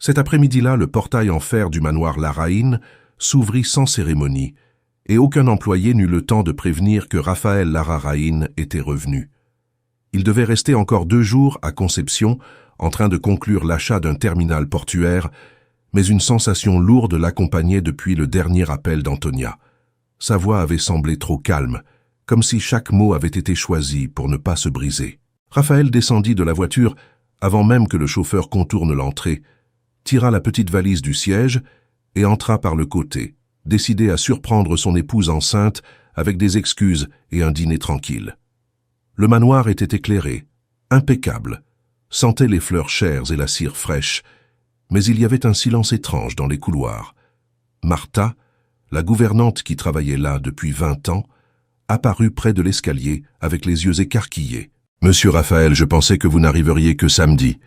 Cet après-midi-là, le portail en fer du manoir Larraín s'ouvrit sans cérémonie, et aucun employé n'eut le temps de prévenir que Raphaël Larraín était revenu. Il devait rester encore 2 jours à Concepción, en train de conclure l'achat d'un terminal portuaire, mais une sensation lourde l'accompagnait depuis le dernier appel d'Antonia. Sa voix avait semblé trop calme, comme si chaque mot avait été choisi pour ne pas se briser. Raphaël descendit de la voiture avant même que le chauffeur contourne l'entrée, tira la petite valise du siège et entra par le côté, décidé à surprendre son épouse enceinte avec des excuses et un dîner tranquille. Le manoir était éclairé, impeccable, sentait les fleurs chères et la cire fraîche, mais il y avait un silence étrange dans les couloirs. Martha, la gouvernante qui travaillait là depuis 20 ans, apparut près de l'escalier avec les yeux écarquillés. « Monsieur Raphaël, je pensais que vous n'arriveriez que samedi. »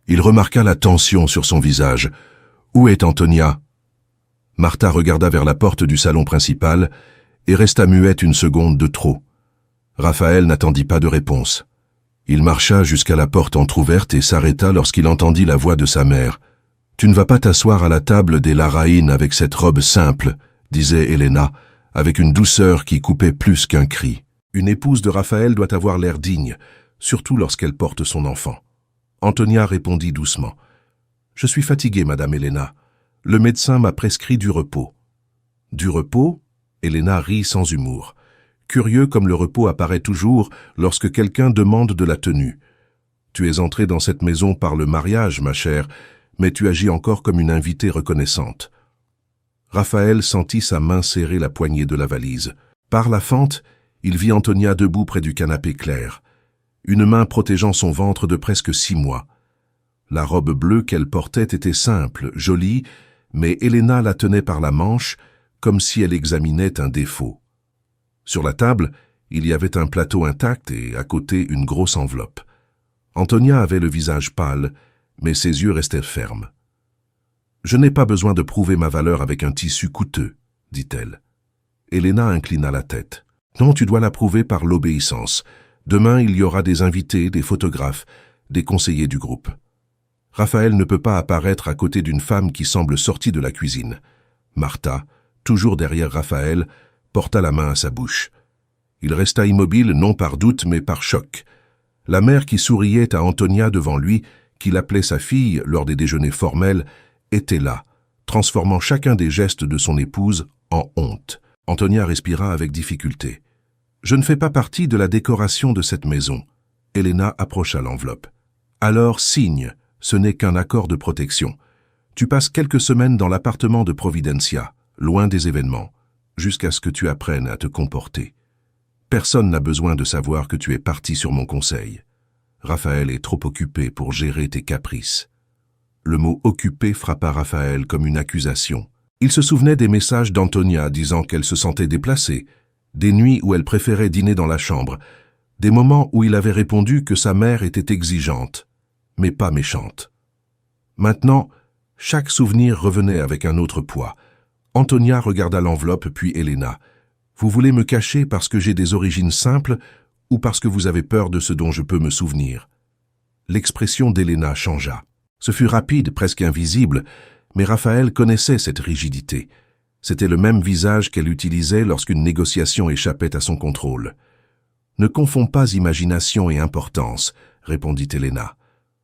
Il remarqua la tension sur son visage. « Où est Antonia ?» Martha regarda vers la porte du salon principal et resta muette une seconde de trop. Raphaël n'attendit pas de réponse. Il marcha jusqu'à la porte entr'ouverte et s'arrêta lorsqu'il entendit la voix de sa mère. « Tu ne vas pas t'asseoir à la table des Larraín avec cette robe simple, » disait Elena, avec une douceur qui coupait plus qu'un cri. Une épouse de Raphaël doit avoir l'air digne, surtout lorsqu'elle porte son enfant. Antonia répondit doucement. « Je suis fatiguée, Madame Elena. Le médecin m'a prescrit du repos. » « Du repos ?» Elena rit sans humour. Curieux comme le repos apparaît toujours lorsque quelqu'un demande de la tenue. « Tu es entrée dans cette maison par le mariage, ma chère, mais tu agis encore comme une invitée reconnaissante. » Raphaël sentit sa main serrer la poignée de la valise. Par la fente, il vit Antonia debout près du canapé clair, une main protégeant son ventre de presque 6 mois. La robe bleue qu'elle portait était simple, jolie, mais Elena la tenait par la manche, comme si elle examinait un défaut. Sur la table, il y avait un plateau intact et à côté une grosse enveloppe. Antonia avait le visage pâle, mais ses yeux restaient fermes. « Je n'ai pas besoin de prouver ma valeur avec un tissu coûteux, » dit-elle. Elena inclina la tête. « Non, tu dois la prouver par l'obéissance. Demain, il y aura des invités, des photographes, des conseillers du groupe. » Raphaël ne peut pas apparaître à côté d'une femme qui semble sortie de la cuisine. Martha, toujours derrière Raphaël, porta la main à sa bouche. Il resta immobile, non par doute, mais par choc. La mère qui souriait à Antonia devant lui, qu'il appelait sa fille lors des déjeuners formels, était là, transformant chacun des gestes de son épouse en honte. Antonia respira avec difficulté. « Je ne fais pas partie de la décoration de cette maison. » Elena approcha l'enveloppe. « Alors signe, ce n'est qu'un accord de protection. Tu passes quelques semaines dans l'appartement de Providencia, loin des événements, jusqu'à ce que tu apprennes à te comporter. Personne n'a besoin de savoir que tu es parti sur mon conseil. Raphaël est trop occupé pour gérer tes caprices. » Le mot « occupé » frappa Raphaël comme une accusation. Il se souvenait des messages d'Antonia disant qu'elle se sentait déplacée, des nuits où elle préférait dîner dans la chambre, des moments où il avait répondu que sa mère était exigeante, mais pas méchante. Maintenant, chaque souvenir revenait avec un autre poids. Antonia regarda l'enveloppe puis Elena. « Vous voulez me cacher parce que j'ai des origines simples ou parce que vous avez peur de ce dont je peux me souvenir ?» L'expression d'Elena changea. Ce fut rapide, presque invisible, mais Raphaël connaissait cette rigidité. C'était le même visage qu'elle utilisait lorsqu'une négociation échappait à son contrôle. « Ne confonds pas imagination et importance, » répondit Elena.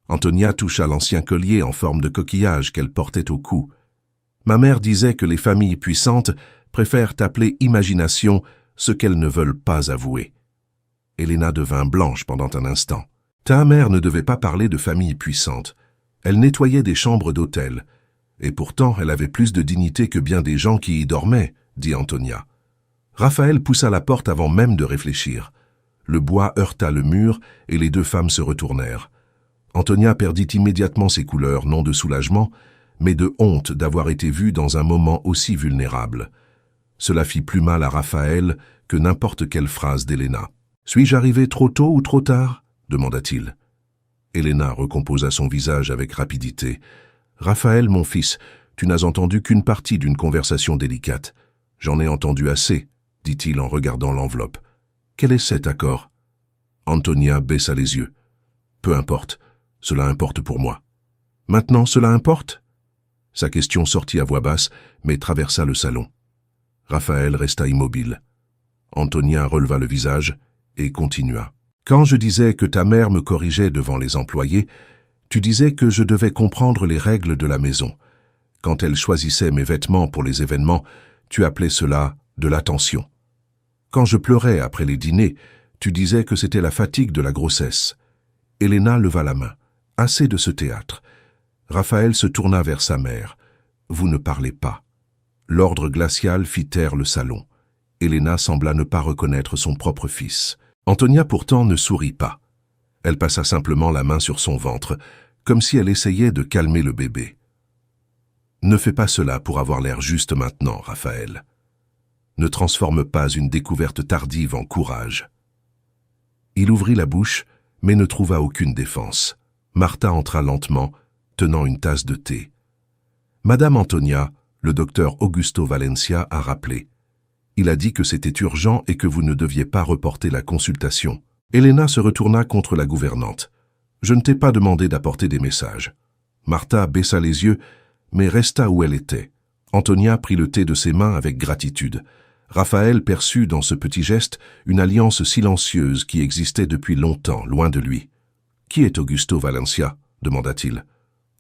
Antonia toucha l'ancien collier en forme de coquillage qu'elle portait au cou. « Ma mère disait que les familles puissantes préfèrent appeler imagination ce qu'elles ne veulent pas avouer. » Elena devint blanche pendant un instant. « Ta mère ne devait pas parler de famille puissante. Elle nettoyait des chambres d'hôtel. Et pourtant, elle avait plus de dignité que bien des gens qui y dormaient, » dit Antonia. Raphaël poussa la porte avant même de réfléchir. Le bois heurta le mur et les 2 femmes se retournèrent. Antonia perdit immédiatement ses couleurs, non de soulagement, mais de honte d'avoir été vue dans un moment aussi vulnérable. Cela fit plus mal à Raphaël que n'importe quelle phrase d'Elena. « Suis-je arrivé trop tôt ou trop tard ?» demanda-t-il. Elena recomposa son visage avec rapidité. « Raphaël, mon fils, tu n'as entendu qu'une partie d'une conversation délicate. J'en ai entendu assez, » dit-il en regardant l'enveloppe. « Quel est cet accord ?» Antonia baissa les yeux. « Peu importe, cela importe pour moi. »« Maintenant, cela importe » Sa question sortit à voix basse, mais traversa le salon. Raphaël resta immobile. Antonia releva le visage et continua. « Quand je disais que ta mère me corrigeait devant les employés, tu disais que je devais comprendre les règles de la maison. Quand elle choisissait mes vêtements pour les événements, tu appelais cela de l'attention. Quand je pleurais après les dîners, tu disais que c'était la fatigue de la grossesse. » Elena leva la main. « Assez de ce théâtre. » Raphaël se tourna vers sa mère. « Vous ne parlez pas. » L'ordre glacial fit taire le salon. Elena sembla ne pas reconnaître son propre fils. Antonia pourtant ne sourit pas. Elle passa simplement la main sur son ventre, comme si elle essayait de calmer le bébé. « Ne fais pas cela pour avoir l'air juste maintenant, Raphaël. Ne transforme pas une découverte tardive en courage. » Il ouvrit la bouche, mais ne trouva aucune défense. Martha entra lentement, tenant une tasse de thé. « Madame Antonia, le docteur Augusto Valencia a rappelé. Il a dit que c'était urgent et que vous ne deviez pas reporter la consultation. » Elena se retourna contre la gouvernante. « Je ne t'ai pas demandé d'apporter des messages. » Martha baissa les yeux, mais resta où elle était. Antonia prit le thé de ses mains avec gratitude. Raphaël perçut dans ce petit geste une alliance silencieuse qui existait depuis longtemps, loin de lui. « Qui est Augusto Valencia ?» demanda-t-il.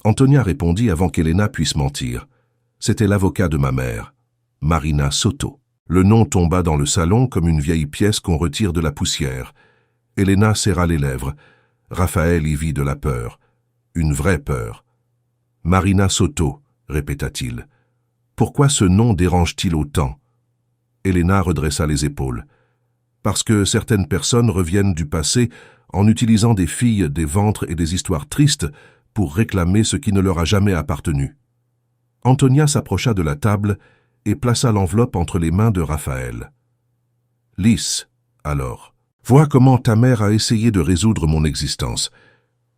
Antonia répondit avant qu'Elena puisse mentir. « C'était l'avocat de ma mère, Marina Soto. » Le nom tomba dans le salon comme une vieille pièce qu'on retire de la poussière. Elena serra les lèvres. Raphaël y vit de la peur. Une vraie peur. « Marina Soto » répéta-t-il. « Pourquoi ce nom dérange-t-il autant ?» Elena redressa les épaules. « Parce que certaines personnes reviennent du passé en utilisant des filles, des ventres et des histoires tristes pour réclamer ce qui ne leur a jamais appartenu. » Antonia s'approcha de la table et plaça l'enveloppe entre les mains de Raphaël. « Lys, alors, vois comment ta mère a essayé de résoudre mon existence. »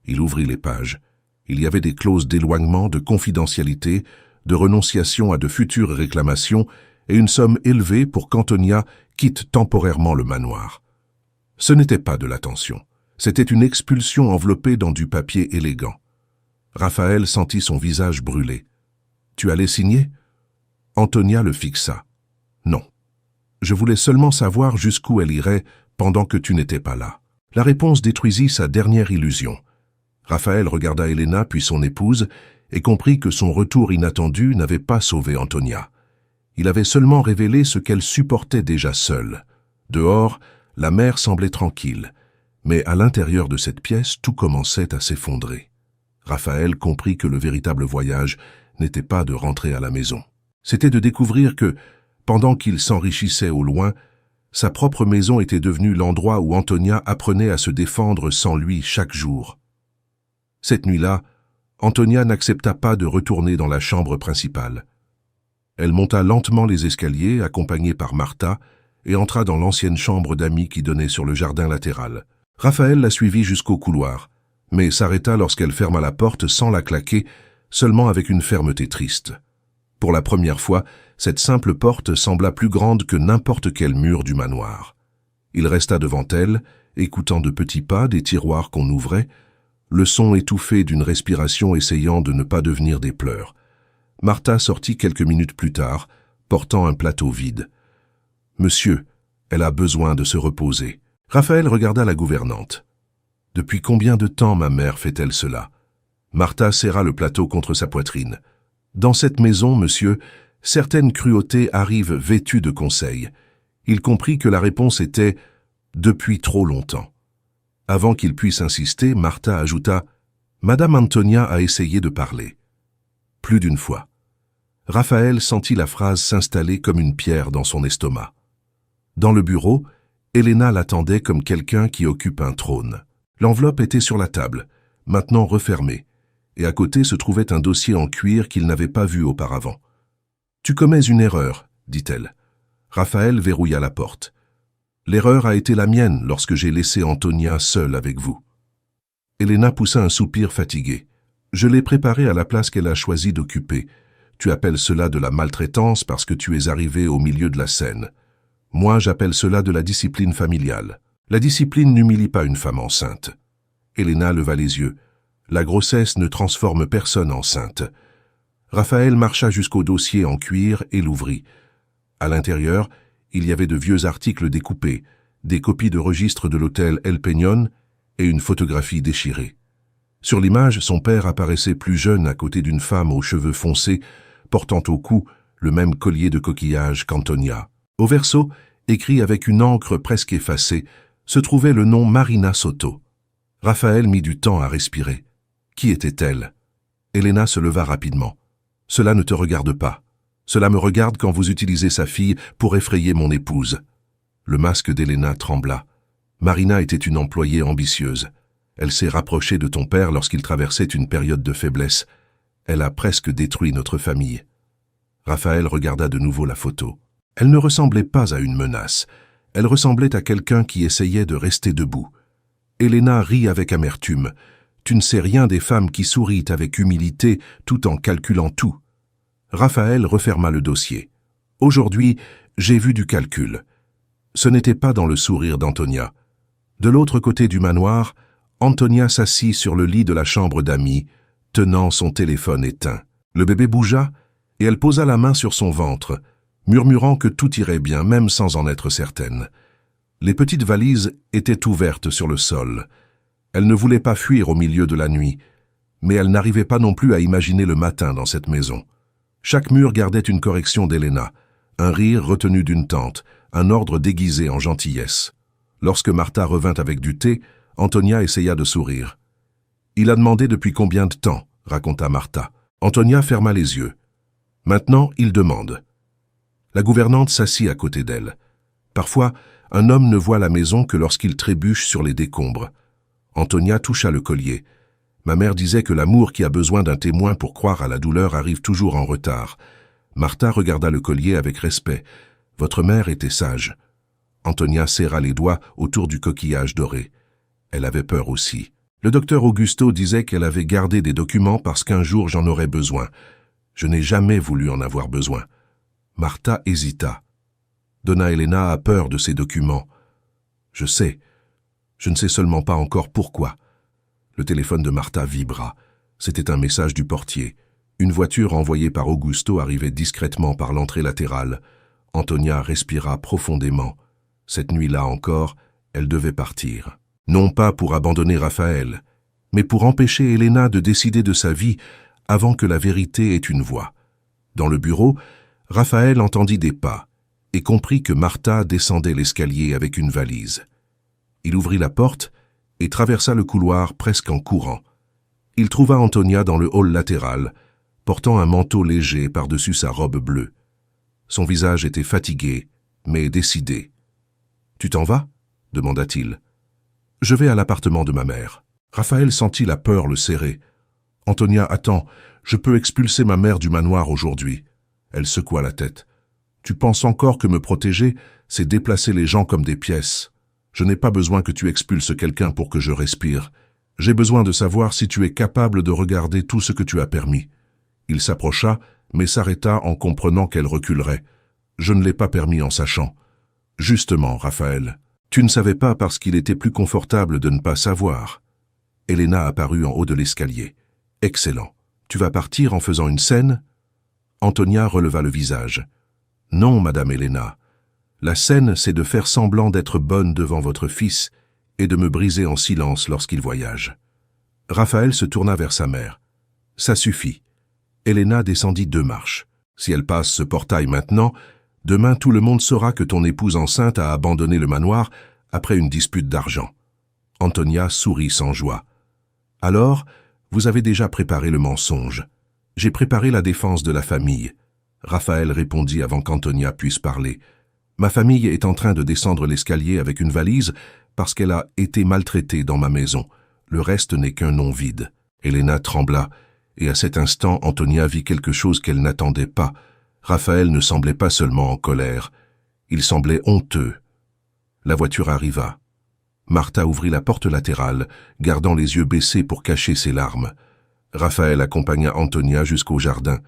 Il ouvrit les pages. Il y avait des clauses d'éloignement, de confidentialité, de renonciation à de futures réclamations et une somme élevée pour qu'Antonia quitte temporairement le manoir. Ce n'était pas de l'attention. C'était une expulsion enveloppée dans du papier élégant. Raphaël sentit son visage brûler. « Tu allais signer ?» Antonia le fixa. « Non. Je voulais seulement savoir jusqu'où elle irait pendant que tu n'étais pas là. » La réponse détruisit sa dernière illusion. Raphaël regarda Elena puis son épouse et comprit que son retour inattendu n'avait pas sauvé Antonia. Il avait seulement révélé ce qu'elle supportait déjà seule. Dehors, la mer semblait tranquille, mais à l'intérieur de cette pièce, tout commençait à s'effondrer. Raphaël comprit que le véritable voyage n'était pas de rentrer à la maison. C'était de découvrir que, pendant qu'il s'enrichissait au loin, sa propre maison était devenue l'endroit où Antonia apprenait à se défendre sans lui chaque jour. Cette nuit-là, Antonia n'accepta pas de retourner dans la chambre principale. Elle monta lentement les escaliers, accompagnée par Martha, et entra dans l'ancienne chambre d'amis qui donnait sur le jardin latéral. Raphaël la suivit jusqu'au couloir, mais s'arrêta lorsqu'elle ferma la porte sans la claquer, seulement avec une fermeté triste. Pour la première fois, cette simple porte sembla plus grande que n'importe quel mur du manoir. Il resta devant elle, écoutant de petits pas des tiroirs qu'on ouvrait, le son étouffé d'une respiration essayant de ne pas devenir des pleurs. Martha sortit quelques minutes plus tard, portant un plateau vide. « Monsieur, elle a besoin de se reposer. » Raphaël regarda la gouvernante. « Depuis combien de temps ma mère fait-elle cela ?» Martha serra le plateau contre sa poitrine. « Dans cette maison, monsieur, certaines cruautés arrivent vêtues de conseils. » Il comprit que la réponse était « depuis trop longtemps ». Avant qu'il puisse insister, Martha ajouta « Madame Antonia a essayé de parler. » Plus d'une fois. Raphaël sentit la phrase s'installer comme une pierre dans son estomac. Dans le bureau, Elena l'attendait comme quelqu'un qui occupe un trône. L'enveloppe était sur la table, maintenant refermée, et à côté se trouvait un dossier en cuir qu'il n'avait pas vu auparavant. « Tu commets une erreur, » dit-elle. Raphaël verrouilla la porte. « L'erreur a été la mienne lorsque j'ai laissé Antonia seule avec vous. » Elena poussa un soupir fatigué. « Je l'ai préparée à la place qu'elle a choisi d'occuper. Tu appelles cela de la maltraitance parce que tu es arrivé au milieu de la scène. Moi, j'appelle cela de la discipline familiale. La discipline n'humilie pas une femme enceinte. » Elena leva les yeux. « La grossesse ne transforme personne enceinte. » Raphaël marcha jusqu'au dossier en cuir et l'ouvrit. À l'intérieur, il y avait de vieux articles découpés, des copies de registres de l'hôtel El Peñón et une photographie déchirée. Sur l'image, son père apparaissait plus jeune à côté d'une femme aux cheveux foncés, portant au cou le même collier de coquillage qu'Antonia. Au verso, écrit avec une encre presque effacée, se trouvait le nom Marina Soto. Raphaël mit du temps à respirer. Qui était-elle? Elena se leva rapidement. « Cela ne te regarde pas. Cela me regarde quand vous utilisez sa fille pour effrayer mon épouse. » Le masque d'Elena trembla. Marina était une employée ambitieuse. Elle s'est rapprochée de ton père lorsqu'il traversait une période de faiblesse. Elle a presque détruit notre famille. Raphaël regarda de nouveau la photo. Elle ne ressemblait pas à une menace. Elle ressemblait à quelqu'un qui essayait de rester debout. Elena rit avec amertume. Tu ne sais rien des femmes qui sourient avec humilité tout en calculant tout. Raphaël referma le dossier. Aujourd'hui, j'ai vu du calcul. Ce n'était pas dans le sourire d'Antonia. De l'autre côté du manoir, Antonia s'assit sur le lit de la chambre d'amis, tenant son téléphone éteint. Le bébé bougea et elle posa la main sur son ventre, murmurant que tout irait bien, même sans en être certaine. Les petites valises étaient ouvertes sur le sol. Elle ne voulait pas fuir au milieu de la nuit, mais elle n'arrivait pas non plus à imaginer le matin dans cette maison. Chaque mur gardait une correction d'Elena, un rire retenu d'une tante, un ordre déguisé en gentillesse. Lorsque Martha revint avec du thé, Antonia essaya de sourire. « Il a demandé depuis combien de temps ?» raconta Martha. Antonia ferma les yeux. « Maintenant, il demande. » La gouvernante s'assit à côté d'elle. Parfois, un homme ne voit la maison que lorsqu'il trébuche sur les décombres. Antonia toucha le collier. Ma mère disait que l'amour qui a besoin d'un témoin pour croire à la douleur arrive toujours en retard. Martha regarda le collier avec respect. Votre mère était sage. Antonia serra les doigts autour du coquillage doré. Elle avait peur aussi. Le docteur Augusto disait qu'elle avait gardé des documents parce qu'un jour j'en aurais besoin. Je n'ai jamais voulu en avoir besoin. Martha hésita. Donna Elena a peur de ces documents. Je sais. Je ne sais seulement pas encore pourquoi. Le téléphone de Martha vibra. C'était un message du portier. Une voiture envoyée par Augusto arrivait discrètement par l'entrée latérale. Antonia respira profondément. Cette nuit-là encore, elle devait partir. Non pas pour abandonner Raphaël, mais pour empêcher Elena de décider de sa vie avant que la vérité ait une voix. Dans le bureau, Raphaël entendit des pas et comprit que Martha descendait l'escalier avec une valise. Il ouvrit la porte et traversa le couloir presque en courant. Il trouva Antonia dans le hall latéral, portant un manteau léger par-dessus sa robe bleue. Son visage était fatigué, mais décidé. « Tu t'en vas » demanda-t-il. « Je vais à l'appartement de ma mère. » Raphaël sentit la peur le serrer. « Antonia, attends, je peux expulser ma mère du manoir aujourd'hui. » Elle secoua la tête. « Tu penses encore que me protéger, c'est déplacer les gens comme des pièces. Je n'ai pas besoin que tu expulses quelqu'un pour que je respire. J'ai besoin de savoir si tu es capable de regarder tout ce que tu as permis. » Il s'approcha, mais s'arrêta en comprenant qu'elle reculerait. Je ne l'ai pas permis en sachant. « Justement, Raphaël, tu ne savais pas parce qu'il était plus confortable de ne pas savoir. » Elena apparut en haut de l'escalier. « Excellent. Tu vas partir en faisant une scène ?» Antonia releva le visage. « Non, Madame Elena. La scène, c'est de faire semblant d'être bonne devant votre fils et de me briser en silence lorsqu'il voyage. » Raphaël se tourna vers sa mère. « Ça suffit. » Elena descendit 2 marches. « Si elle passe ce portail maintenant, demain tout le monde saura que ton épouse enceinte a abandonné le manoir après une dispute d'argent. » Antonia sourit sans joie. « Alors, vous avez déjà préparé le mensonge. J'ai préparé la défense de la famille. » Raphaël répondit avant qu'Antonia puisse parler. « Ma famille est en train de descendre l'escalier avec une valise parce qu'elle a été maltraitée dans ma maison. Le reste n'est qu'un nom vide. » Elena trembla, et à cet instant, Antonia vit quelque chose qu'elle n'attendait pas. Raphaël ne semblait pas seulement en colère. Il semblait honteux. La voiture arriva. Martha ouvrit la porte latérale, gardant les yeux baissés pour cacher ses larmes. Raphaël accompagna Antonia jusqu'au jardin.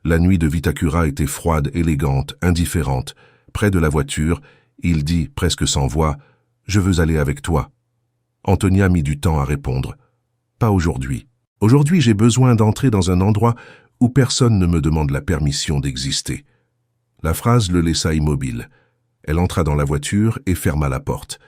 La nuit de Vitacura était froide, élégante, indifférente. Près de la voiture, il dit, presque sans voix, « Je veux aller avec toi. » Antonia mit du temps à répondre. « Pas aujourd'hui. Aujourd'hui, j'ai besoin d'entrer dans un endroit où personne ne me demande la permission d'exister. La phrase le laissa immobile. Elle entra dans la voiture et ferma la porte.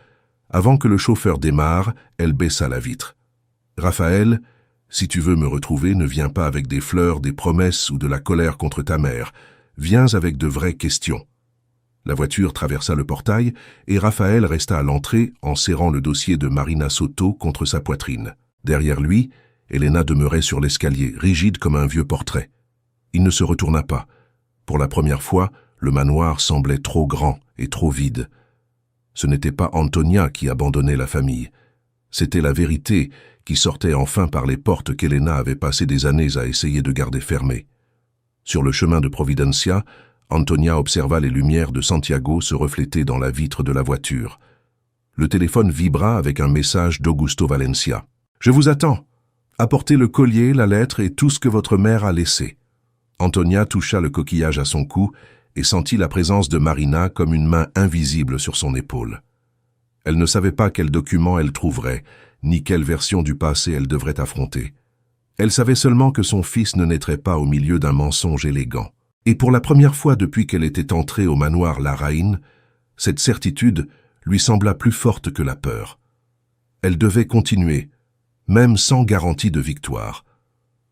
Avant que le chauffeur démarre, elle baissa la vitre. « Raphaël, si tu veux me retrouver, ne viens pas avec des fleurs, des promesses ou de la colère contre ta mère. Viens avec de vraies questions. » La voiture traversa le portail et Raphaël resta à l'entrée en serrant le dossier de Marina Soto contre sa poitrine. Derrière lui, Elena demeurait sur l'escalier, rigide comme un vieux portrait. Il ne se retourna pas. Pour la première fois, le manoir semblait trop grand et trop vide. Ce n'était pas Antonia qui abandonnait la famille. C'était la vérité qui sortait enfin par les portes qu'Elena avait passé des années à essayer de garder fermées. Sur le chemin de Providencia, Antonia observa les lumières de Santiago se refléter dans la vitre de la voiture. Le téléphone vibra avec un message d'Augusto Valencia. « Je vous attends. Apportez le collier, la lettre et tout ce que votre mère a laissé. » Antonia toucha le coquillage à son cou et sentit la présence de Marina comme une main invisible sur son épaule. Elle ne savait pas quel document elle trouverait, ni quelle version du passé elle devrait affronter. Elle savait seulement que son fils ne naîtrait pas au milieu d'un mensonge élégant. Et pour la première fois depuis qu'elle était entrée au manoir Larraín, cette certitude lui sembla plus forte que la peur. Elle devait continuer, même sans garantie de victoire.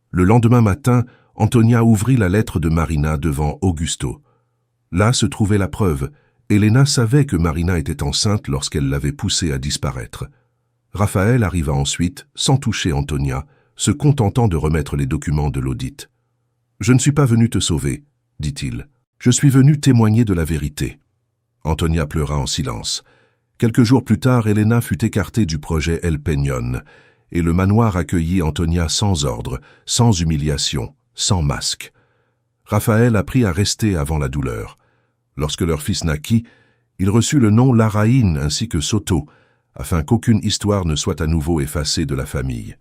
Le lendemain matin, Antonia ouvrit la lettre de Marina devant Augusto. Là se trouvait la preuve. Elena savait que Marina était enceinte lorsqu'elle l'avait poussée à disparaître. Raphaël arriva ensuite, sans toucher Antonia, se contentant de remettre les documents de l'audit. « Je ne suis pas venu te sauver, » dit-il. « Je suis venu témoigner de la vérité. » Antonia pleura en silence. Quelques jours plus tard, Elena fut écartée du projet El Peñón, et le manoir accueillit Antonia sans ordre, sans humiliation, sans masque. Raphaël apprit à rester avant la douleur. Lorsque leur fils naquit, il reçut le nom Larraín ainsi que Soto, afin qu'aucune histoire ne soit à nouveau effacée de la famille.